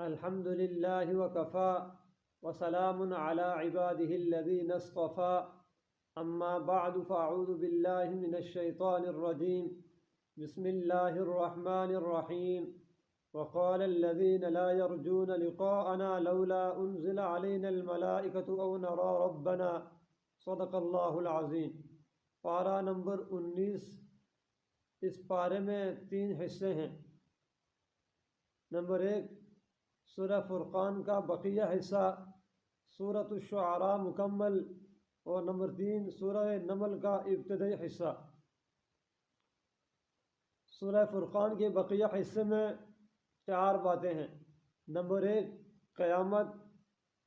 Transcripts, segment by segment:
الحمد لله وكفى وسلام على عباده الذين اصطفى أما بعد فأعوذ بالله من الشيطان الرجيم بسم الله الرحمن الرحيم وقال الذين لا يرجون لقاءنا لولا أنزل علينا الملائكة أو نرى ربنا صدق الله العظيم۔ پارہ نمبر 19۔ اس پارے میں 3 حصے ہیں۔ نمبر 1 سورہ فرقان کا بقیہ حصہ، سورۃ الشعراء مکمل، اور نمبر 3 سورہ نمل کا ابتدائی حصہ۔ سورہ فرقان کے بقیہ حصے میں 4 باتیں ہیں۔ نمبر 1 قیامت،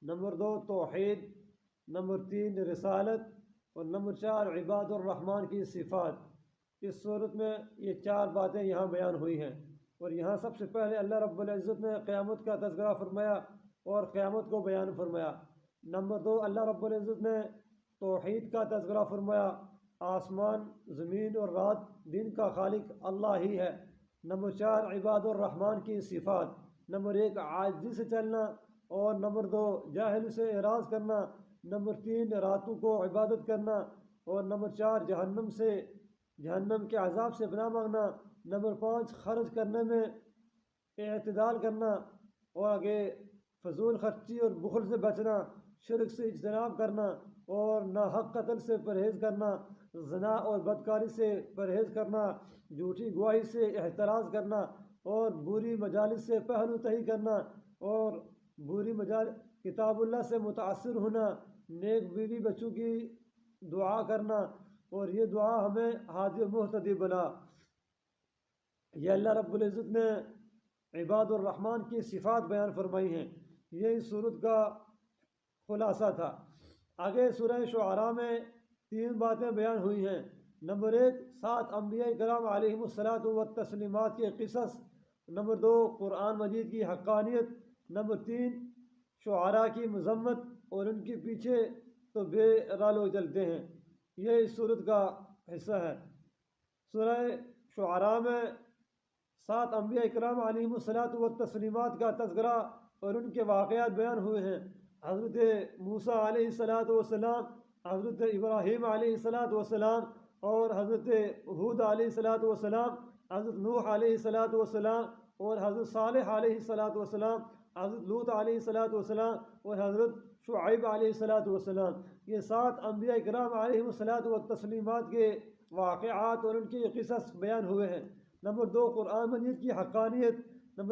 نمبر 2 توحید، نمبر 3 رسالت، اور نمبر 4 عباد الرحمن کی صفات۔ اس صورت میں یہ 4 باتیں یہاں بیان ہوئی ہیں، اور یہاں سب سے پہلے اللہ رب العزت نے قیامت کا تذکرہ فرمایا اور قیامت کو بیان فرمایا۔ نمبر 2 اللہ رب العزت نے توحید کا تذکرہ فرمایا، آسمان، زمین اور رات، دن کا خالق اللہ ہی ہے۔ نمبر 4 عباد الرحمن کی صفات۔ نمبر 1 عاجزی سے چلنا، اور نمبر 2 جاہل سے اعراض کرنا، نمبر 3 راتوں کو عبادت کرنا، اور نمبر 4 جہنم کے عذاب سے پناہ مانگنا، نمبر 5 خرچ کرنے میں اعتدال کرنا، اور آگے فضول خرچی اور بخل سے بچنا، شرک سے اجتناب کرنا، اور ناحق قتل سے پرہیز کرنا، زنا اور بدکاری سے پرہیز کرنا، جھوٹی گواہی سے احتراز کرنا، اور بری مجالس سے پہلو تہی کرنا، اور کتاب اللہ سے متاثر ہونا، نیک بیوی بچوں کی دعا کرنا، اور یہ دعا ہمیں ہادی و مہتدی بنا۔ یہ اللہ رب العزت نے عباد الرحمن کی صفات بیان فرمائی ہیں۔ یہ اس صورت کا خلاصہ تھا۔ آگے سورہ شعراء میں 3 باتیں بیان ہوئی ہیں۔ نمبر 1 7 انبیاء کرام علیہم الصلاۃ والتسلیمات کے قصص، نمبر 2 قرآن مجید کی حقانیت، نمبر 3 شعراء کی مذمت اور ان کے پیچھے تو بے راہ لوگ چلتے ہیں۔ یہ اس صورت کا حصہ ہے۔ سورہ شعراء میں 7 انبیاء کرام علیہم الصلاۃ والتسلیمات کا تذکرہ اور ان کے واقعات بیان ہوئے ہیں۔ حضرت موسیٰ علیہ الصلاۃ والسلام، حضرت ابراہیم علیہ الصلاۃ والسلام، اور حضرت ہود علیہ الصلاۃ والسلام، حضرت نوح علیہ الصلاۃ والسلام، اور حضرت صالح علیہ الصلاۃ والسلام، حضرت لوط علیہ الصلاۃ والسلام، اور حضرت شعیب علیہ الصلاۃ والسلام۔ یہ 7 انبیاء کرام علیہم الصلاۃ والتسلیمات کے واقعات اور ان کے قصص بیان ہوئے ہیں۔ نمبر 2 قرآن مجید کی حقانیت،